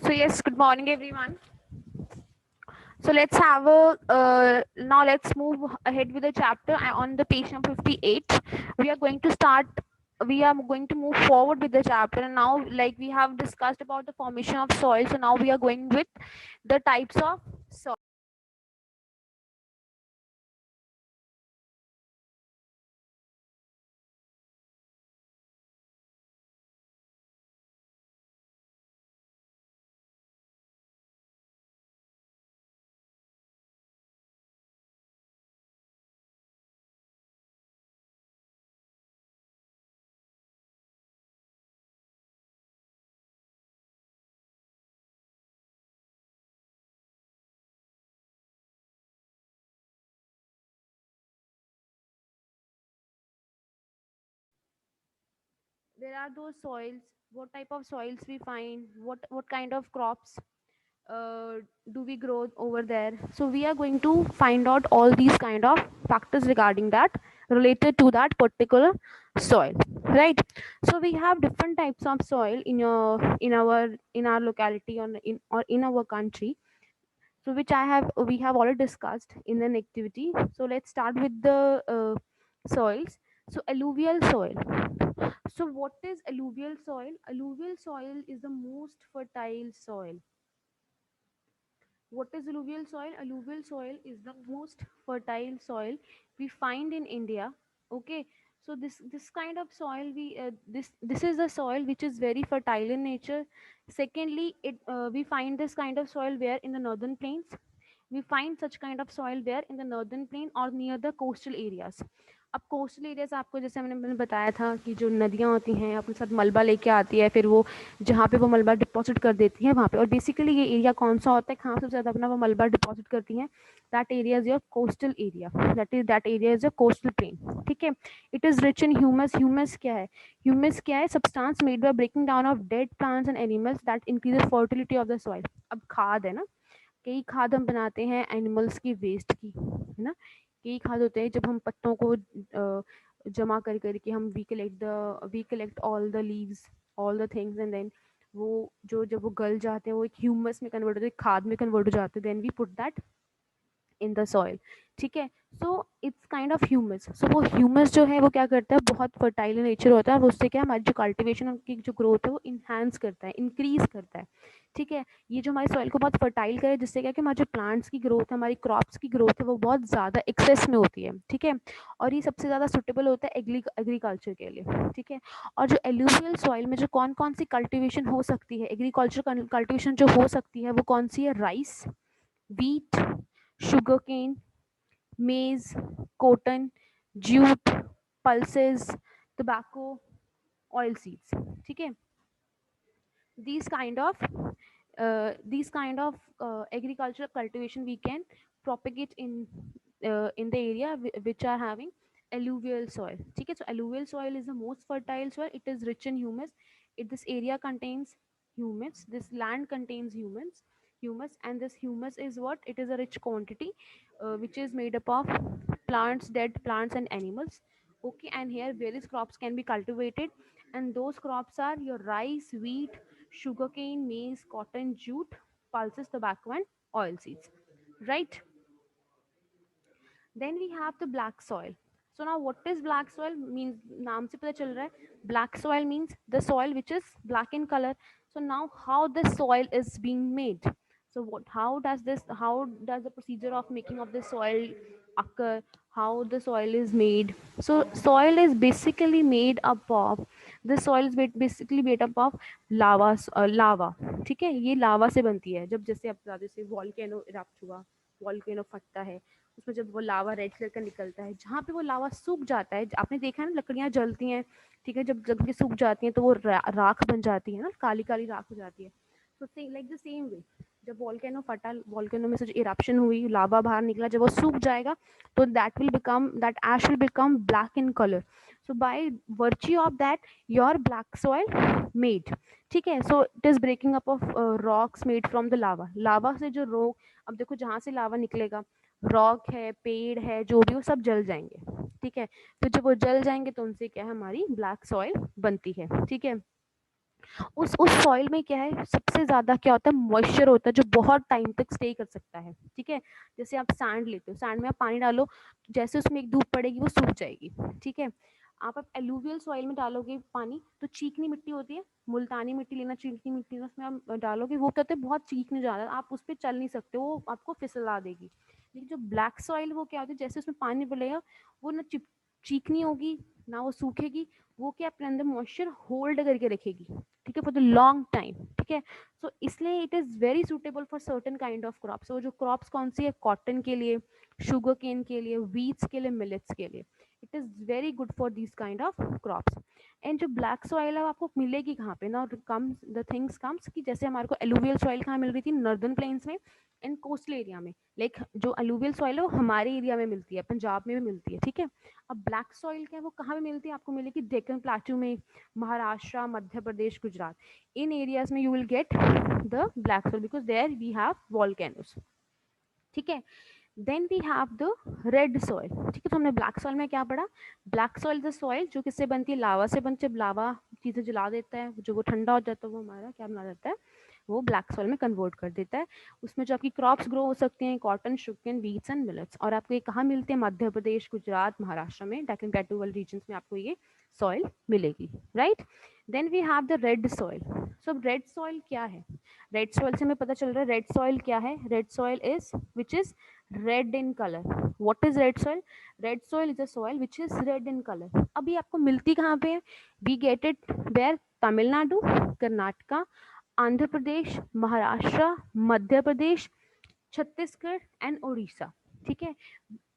So yes, good morning everyone. So let's have a now let's move ahead with the chapter on the page number 58. We are going to start. We are going to move forward with the chapter, and now like we have discussed about the formation of soil. So now we are going with the types of soil. There are those soils. What type of soils we find? What kind of crops uh, do we grow over there? So we are going to find out all these kind of factors regarding that, related to that particular soil, right? So we have different types of soil in our locality or in our country. So which we have already discussed in an activity. So let's start with the soils. So alluvial soil. So what is alluvial soil? Alluvial soil is the most fertile soil. What is alluvial soil? Alluvial soil is the most fertile soil we find in India. Okay, so this kind of soil this is the soil which is very fertile in nature. Secondly, it we find this kind of soil where in the northern plains. We find such kind of soil where in the northern plain or near the coastal areas. अब coastal areas आपको जैसे मैंने बताया था कि जो नदियाँ होती हैं अपने साथ मलबा लेके आती है, फिर वो जहाँ पे वो मलबा डिपॉजिट कर देती है वहाँ पे, और बेसिकली ये एरिया कौन सा होता है, कहाँ सबसे ज़्यादा अपना वो मलबा डिपॉजिट करती हैं? That area is your coastal area, that area is your coastal plain. ठीक है. It is rich in humus. Humus क्या है? ह्यूमस क्या है? Substance made by breaking down of dead plants and animals that increase fertility of the soil. अब खाद है ना, कई खाद हम बनाते हैं एनिमल्स की वेस्ट की, है ना. कई खाद होते हैं जब हम पत्तों को जमा कर करके हम we collect all the leaves, all the things, and then वो जो जब वो गल जाते हैं वो एक ह्यूमस में कन्वर्ट होते हैं, खाद में कन्वर्ट हो जाते हैं, then we put that in the soil. ठीक है. So it's kind of humus. So वो ह्यूमस जो है वो क्या करता है, बहुत फर्टाइल नेचर होता है, और उससे क्या हमारी जो कल्टिवेशन की जो ग्रोथ है वो इन्हांस करता है, इंक्रीज करता है. ठीक है. ये जो हमारी सॉइल को बहुत फर्टाइल करे, जिससे क्या कि हमारे जो प्लांट्स की ग्रोथ है, हमारी क्रॉप्स की ग्रोथ है, वो बहुत ज़्यादा एक्सेस में होती है. ठीक है. और ये सबसे ज़्यादा सुटेबल होता है एग्रीकल्चर के लिए. ठीक है. और जो एल्यूवियल सॉइल में जो कौन कौन सी कल्टिवेशन हो सकती है, एग्रीकल्चर कल्टिवेशन जो हो सकती है वो कौन सी है? Rice, wheat, sugarcane, maize, cotton, jute, pulses, tobacco, oil seeds. ठीक है. these kind of agricultural cultivation we can propagate in the area which are having alluvial soil. ठीक है. So alluvial soil is the most fertile soil. It is rich in humus. This area contains humus. This land contains humus, and this humus is what? It is a rich quantity which is made up of plants, dead plants and animals. Okay, and here various crops can be cultivated, and those crops are your rice, wheat, sugarcane, maize, cotton, jute, pulses, tobacco, and oil seeds. Right? Then we have the black soil. So now what is black soil? Means नाम से पता चल रहा है. Black soil means the soil which is black in color. So now how this soil is being made? So how does the procedure of making of the soil occur? How the soil is made? So soil is basically made up of, this soil is basically made up of lava. ठीक है. ये लावा से बनती है. जब जैसे अब जैसे वॉल्केनो इरप्ट हुआ, वॉल्केनो फटता है, उसमें जब वो लावा रेड कलर का निकलता है, जहाँ पे वो लावा सूख जाता है, आपने देखा है ना लकड़ियाँ जलती हैं. ठीक है. जब जब ये सूख जाती हैं तो वो राख बन जाती है ना, काली काली राख हो जाती है. तो लाइक द सेम वे, जब वॉल्केनो फटा, वॉल्केनो में से जो इरप्शन हुई, लावा बाहर निकला, जब वो सूख जाएगा तो that ash will become black in colour. So by virtue of that your black soil made. ठीक है. So it is breaking up of rocks made from the lava. Lava से जो रॉक, अब देखो जहाँ से लावा निकलेगा, रॉक है, पेड़ है, जो भी, वो सब जल जाएंगे. ठीक है. तो जब वो जल जाएंगे तो उनसे क्या है, हमारी ब्लैक सॉइल बनती है. ठीक है. उस सॉइल में क्या है, सबसे ज्यादा क्या होता है, मॉइस्चर होता है जो बहुत टाइम तक स्टे कर सकता है। ठीक है, जैसे आप सैंड लेते हो, सैंड में आप पानी डालो, जैसे उसमें एक धूप पड़ेगी वो सूख जाएगी। ठीक है, आप एलुवियल सॉइल में डालोगे पानी तो चीकनी मिट्टी होती है, मुल्तानी मिट्टी लेना, चीकनी मिट्टी लेना, उसमें आप डालोगे, वो कहते हैं बहुत चीकने जा रहा है, आप उस पर चल नहीं सकते, वो आपको फिसला देगी। लेकिन जो ब्लैक सॉइल वो क्या होती है, जैसे उसमें पानी पड़ेगा वो ना चीकनी होगी ना वो सूखेगी, वो क्या अपने अंदर मॉइस्चर होल्ड करके रखेगी। ठीक है, फॉर द लॉन्ग टाइम। ठीक है, सो इसलिए it is very suitable for certain kind of crops. वो जो क्रॉप्स कौन सी है, कॉटन के लिए, शुगर केन के लिए, वीट्स के लिए, मिलेट्स के लिए, it is very good for this kind of crops. And जो ब्लैक सॉइल है वो आपको मिलेगी कहाँ पे ना, कम्स द थिंग्स कम्स कि जैसे हमारे को एलुवियल सॉइल कहाँ मिल रही थी, नॉर्दर्न प्लेन्स में एंड कोस्टल एरिया में। लाइक जो एलुवियल सॉइल है वो हमारे एरिया में मिलती है, पंजाब में भी मिलती है। ठीक है, अब ब्लैक सॉइल क्या है, वो कहाँ पे मिलती है, आपको मिलेगी डेक्कन प्लाटू में, महाराष्ट्र, मध्य प्रदेश, गुजरात, इन एरियाज में you will get the black soil because there we have volcanoes. ठीक है, then we have the red soil. ठीक है, तो हमने ब्लैक सॉइल में क्या पढ़ा, ब्लैक सॉइल द सॉइल जो किससे बनती है, लावा से बनती है, जब लावा चीज़ें जला देता है, जो वो ठंडा हो जाता है, वो हमारा क्या बना देता है, वो ब्लैक सॉइल में कन्वर्ट कर देता है। उसमें जो आपकी क्रॉप्स ग्रो हो सकती हैं, cotton, sugarcane, weeds and millets, और आपको ये कहाँ मिलते हैं, मध्य प्रदेश, गुजरात, महाराष्ट्र में, डेक्कन प्लेटू वाले रीजन्स में आपको ये सॉइल मिलेगी। Right, then we have the red soil. So red soil क्या है, रेड सॉइल से हमें पता चल रहा है रेड सॉइल क्या है, red soil is which is red in color. What is red soil? Red soil is a soil which is red in color. अब ये आपको मिलती कहाँ पे है, we get it where, Tamil Nadu, Karnataka, Andhra Pradesh, Maharashtra, Madhya Pradesh, Chhattisgarh and Orissa. ठीक है,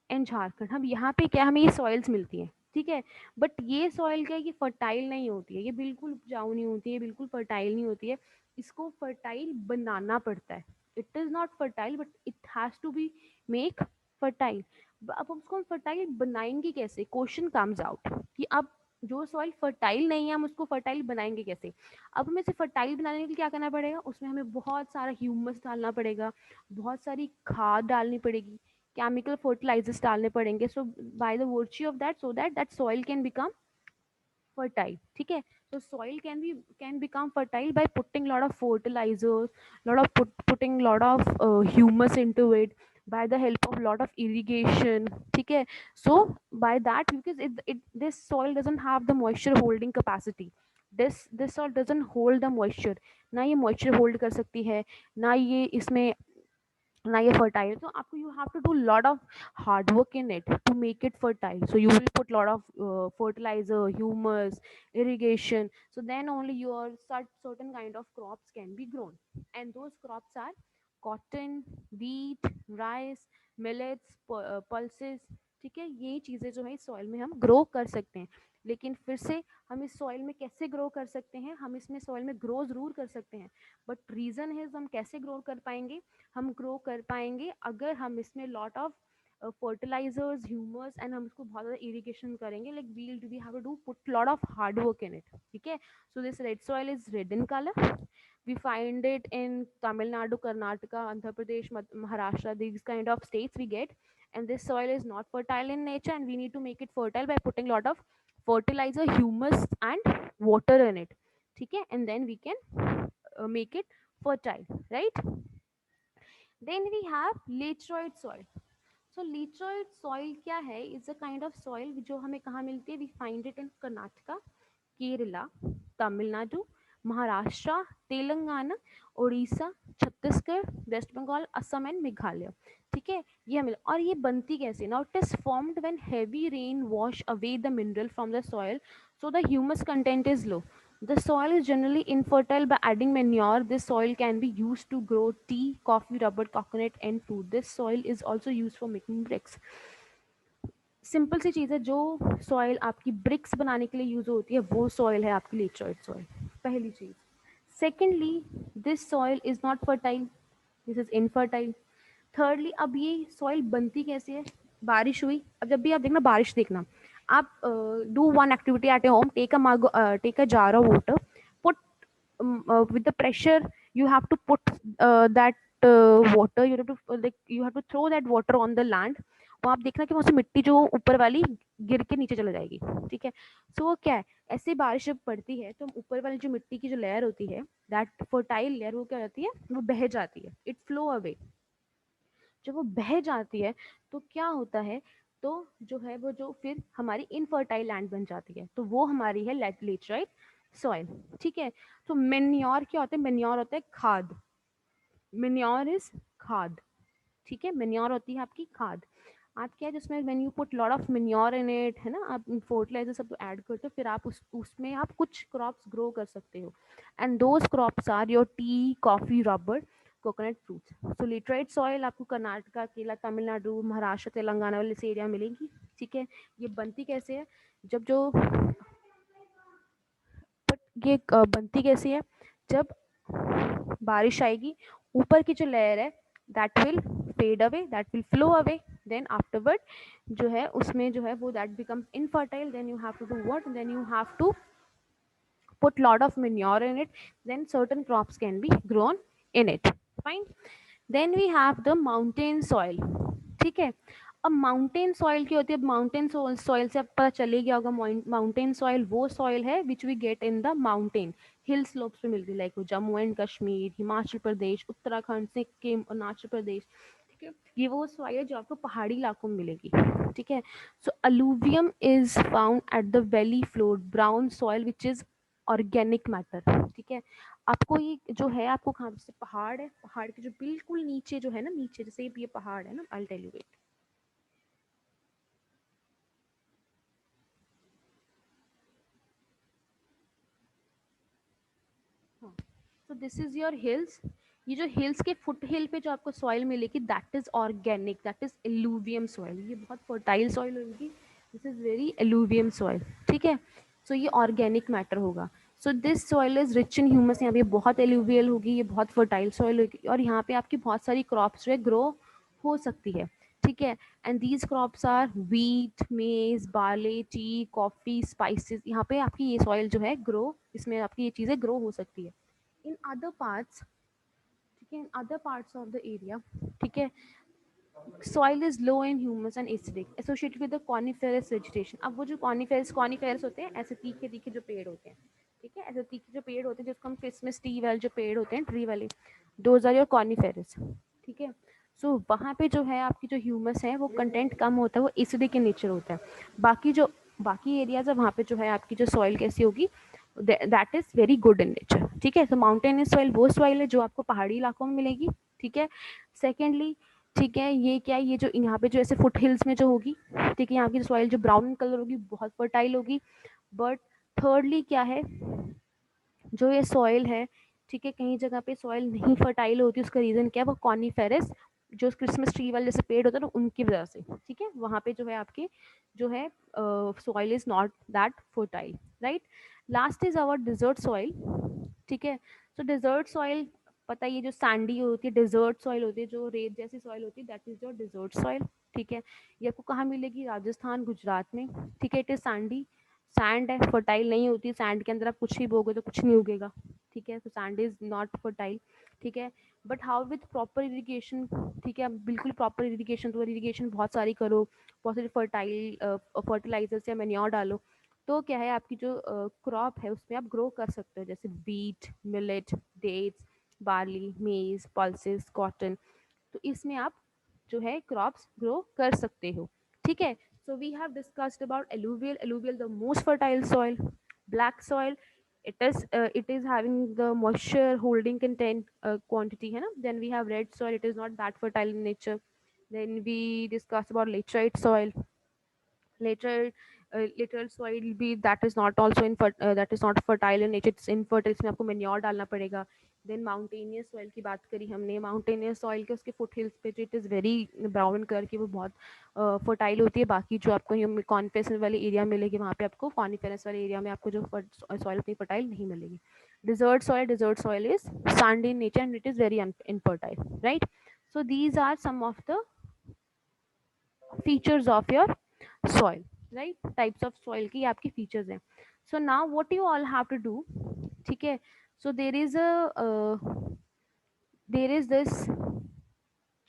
एंड झारखंड। हम यहाँ पे क्या, हमें ये सॉइल्स मिलती हैं। ठीक है, बट ये सॉइल क्या है, ये फर्टाइल नहीं होती है, ये बिल्कुल उपजाऊ नहीं होती है, बिल्कुल फर्टाइल नहीं होती है, इसको फर्टाइल बनाना पड़ता है। It is not fertile but it has to be make fertile. अब उसको हम फर्टाइल बनाएंगे कैसे, क्वेश्चन कम्स आउट कि अब जो सॉइल फर्टाइल नहीं है हम उसको फर्टाइल बनाएंगे कैसे। अब हमें इसे फर्टाइल बनाने के लिए क्या करना पड़ेगा, उसमें हमें बहुत सारा ह्यूमस डालना पड़ेगा, बहुत सारी खाद डालनी पड़ेगी, chemical fertilizers डालने पड़ेंगे, so by the virtue of that, so that that soil can become fertile. ठीक है, so soil can become fertile by putting lot of fertilizers, putting lot of humus into it, by the help of lot of irrigation. ठीक है, so by that, because this soil doesn't have the moisture holding capacity, this soil doesn't hold the moisture, ना ये moisture hold कर सकती है, ना ये इसमें, ना ये fertile, so आपको you have to do lot of hard work in it to make it fertile. So you will put lot of fertilizer, humus, irrigation, so then only your certain kind of crops can be grown, and those crops are cotton, wheat, rice, millets, pulses. ठीक है, ये चीज़ें जो है इस soil में हम grow कर सकते हैं। लेकिन फिर से हम इस सॉइल में कैसे ग्रो कर सकते हैं, हम इसमें सॉइल में ग्रो ज़रूर कर सकते हैं, बट रीज़न है हम कैसे ग्रो कर पाएंगे, हम ग्रो कर पाएंगे अगर हम इसमें lot of fertilizers, humus, and हम इसको बहुत ज़्यादा इरिगेशन करेंगे, like we have to do put lot of hard work in it. ठीक है, so this red soil is red in colour, we find it in Tamil Nadu, Karnataka, Andhra Pradesh, Maharashtra, these kind of states we get. And this soil is not fertile in nature, and we need to make it fertile by putting lot of fertilizer, humus, and water in it. Okay, and then we can make it fertile, right? Then we have laterite soil. So laterite soil क्या है? It's a kind of soil जो हमें कहाँ मिलती है? We find it in Karnataka, Kerala, Tamil Nadu, Maharashtra, Telangana, Orissa, Chhattisgarh, West Bengal, Assam and Meghalaya. ठीक है, ये हमें, और ये बनती कैसे? Now it is formed when heavy rain wash away the mineral from the soil, so the humus content is low. The soil is generally infertile. By adding manure, this soil can be used to grow tea, coffee, rubber, coconut, and fruit. This soil is also used for making bricks. Simple सी चीज़ है, जो soil आपकी BRICS बनाने के लिए use होती है वो सॉइल है आपकी लेटराइट सॉइल, पहली चीज़. Secondly, this soil is not fertile, this is infertile. Thirdly, अब ये सॉइल बनती कैसे है? बारिश हुई, अब जब भी आप देखना बारिश देखना, आप do one activity at a home, take a jar of water, put with the pressure, you have to put that water, you have to throw that water on the land. वो आप देखना कि वहाँ से मिट्टी जो ऊपर वाली गिर के नीचे चले जाएगी, ठीक है। सो वो क्या है, ऐसे बारिश जब पड़ती है तो ऊपर वाली जो मिट्टी की जो लेयर होती है, दैट फर्टाइल लेयर, वो क्या होती है, वो बह जाती है, इट फ्लो अवे। जब वो बह जाती है तो क्या होता है, तो जो है वो जो फिर हमारी इनफर्टाइल लैंड बन जाती है, तो वो हमारी है लेटराइट सॉइल, ठीक है। तो मेन्योर क्या होता है, मेन्योर होता है खाद, मेन्योर इज खाद, ठीक है। मेन्योर होती है आपकी खाद। आप क्या है, जिसमें when you put lot of manure in it, है ना, आप फर्टिलाइजर सब ऐड करते हो, फिर आप उसमें आप कुछ क्रॉप्स ग्रो कर सकते हो, and those crops are your tea, coffee, rubber, coconut, fruits. So laterite soil आपको कर्नाटका, केरला, तमिलनाडु, महाराष्ट्र, तेलंगाना वाले से एरिया मिलेगी, ठीक है। ये बनती कैसे है, जब जो बट ये बनती कैसी है, जब बारिश आएगी, ऊपर की जो लेयर है that will fade away, that will flow away, then afterward जो है उसमें जो है वो that becomes infertile, then you have to do what, then you have to put lot of manure in it, then certain crops can be grown in it, fine. Then we have the mountain soil, ठीक है। अब mountain soil की होती है, mountain soil से अब पता चले गया होगा, माउंटेन सॉइल वो सॉइल है which we get in the mountain, hill slopes पे मिलती है, लाइक जम्मू एंड कश्मीर, हिमाचल प्रदेश, उत्तराखंड, सिक्किम, अरुणाचल प्रदेश, ठीक है। ये वो सॉइल है जो आपको पहाड़ी इलाकों में मिलेगी, ठीक है। So alluvium is found at the valley floor brown soil which is organic matter, ठीक है। आपको ये जो है, आपको कहाँ से, पहाड़ है, पहाड़ के जो बिल्कुल नीचे जो है ना, नीचे जैसे ये पहाड़ है ना, आई टेल यू इट। हाँ, so this is your hills। ये जो हिल्स के फुट हिल पे जो आपको सॉइल मिलेगी, that is organic, that is alluvium soil, ये बहुत फर्टाइल सॉइल होगी, this is very alluvium soil, ठीक है। सो ये ऑर्गेनिक मैटर होगा। So this soil is rich in humus, यहाँ पे बहुत एलुवियल होगी, ये बहुत फर्टाइल सॉइल होगी, और यहाँ पे आपकी बहुत सारी क्रॉप्स जो है ग्रो हो सकती है, ठीक है। And these crops are wheat, maize, barley, tea, coffee, spices, यहाँ पे आपकी ये सॉइल जो है ग्रो, इसमें आपकी ये चीज़ें ग्रो हो सकती है। इन अदर पार्ट्स, ठीक है, in other parts of the area, ठीक है, soil is low in humus and acidic associated with the coniferous vegetation. अब वो जो कॉनिफेरस कॉनिफेरस होते हैं, ऐसे तीखे तीखे जो पेड़ होते हैं, ठीक है, ऐसे तीखे जो पेड़ होते हैं, जिसको हम क्रिसमस ट्री वाले जो पेड़ होते हैं, ट्री वाले, दोज आर योर कॉनिफेरस, ठीक है। सो वहाँ पे जो है आपकी जो ह्यूमस है वो कंटेंट कम होता है, वो एसिडिक इन नेचर होता है। बाकी जो बाकी एरियाज है वहाँ पे जो है आपकी जो सॉइल कैसी होगी, that is very good in nature, ठीक है। तो माउंटेनियस सॉइल वो सॉइल है जो आपको पहाड़ी इलाकों में मिलेगी, ठीक है। सेकेंडली, ठीक है, ये क्या है, ये जो यहाँ पे जो ऐसे फुट हिल्स में जो होगी, ठीक है, यहाँ की सॉइल जो ब्राउन कलर होगी, बहुत फर्टाइल होगी। बट थर्डली क्या है, जो ये सॉइल है, ठीक है, कहीं जगह पे सॉइल नहीं फर्टाइल होती, उसका रीज़न क्या है, वो कॉनिफेरस जो क्रिसमस ट्री वाले जैसे पेड़ होते हैं ना, उनकी वजह से, ठीक है, वहाँ पे जो है आपकी जो है soil is not that fertile, right. Last is our desert soil, ठीक है। सो डिजर्ट सॉइल, पता है, ये जो सैंडी होती है, डिजर्ट सॉइल होती है, जो रेत जैसी सॉइल होती है, that is your desert soil, ठीक है। ये आपको कहाँ मिलेगी, राजस्थान, गुजरात में, ठीक है। इट इज सैंडी, सैंड है, फर्टाइल नहीं होती, सैंड के अंदर आप कुछ ही बोगे तो कुछ नहीं उगेगा, ठीक है। तो सैंड इज नॉट फर्टाइल, ठीक है। But how with proper irrigation, ठीक है, आप बिल्कुल प्रॉपर इरीगेशन, तो इरीगेशन बहुत सारी करो, बहुत सारी फर्टाइल फर्टिलाइजर्स या मैन्योर डालो, तो क्या है, आपकी जो क्रॉप है उसमें आप ग्रो कर सकते हो, जैसे वीट, मिलेट, डेट्स, बार्ली, मेज, पल्सेस, कॉटन, तो इसमें आप जो है क्रॉप्स ग्रो कर सकते हो, ठीक है। So we have discussed about alluvial the most fertile soil, black soil, it is having the moisture holding content quantity, है ना। Then we have red soil, it is not that fertile in nature. Then we discussed about laterite soil, later lateral soil भी, that is not also that is not fertile in nature, it's infertile, इसमें आपको manure डालना पड़ेगा। Then mountainous soil की बात करी हमने, mountainous soil के उसके फुट हिल्स पे जो it is very brown colour की, वो बहुत फर्टाइल होती है। बाकी जो आपको कॉन्फेरेंस वाले एरिया मिलेगी, वहाँ पे आपको कॉन्फेरेंस वाले एरिया में आपको जो सॉइल उतनी फर्टाइल नहीं मिलेगी। Desert soil is sandy in nature and it is very infertile, right. So these are some of the features of your soil, right, types of soil की आपकी features हैं। So now what you all have to do, ठीक है, so there is this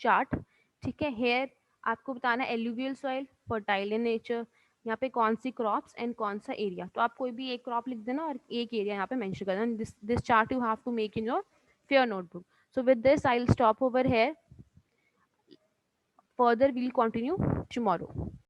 chart, ठीक है, here आपको बताना है alluvial soil fertile in nature, यहाँ पे कौन सी क्रॉप्स एंड कौन सा एरिया, तो आप कोई भी एक क्रॉप लिख देना और एक एरिया यहाँ पे मेंशन कर देना. This chart you have to make in your fair notebook. So with this, I'll stop over here. Further, we'll continue tomorrow.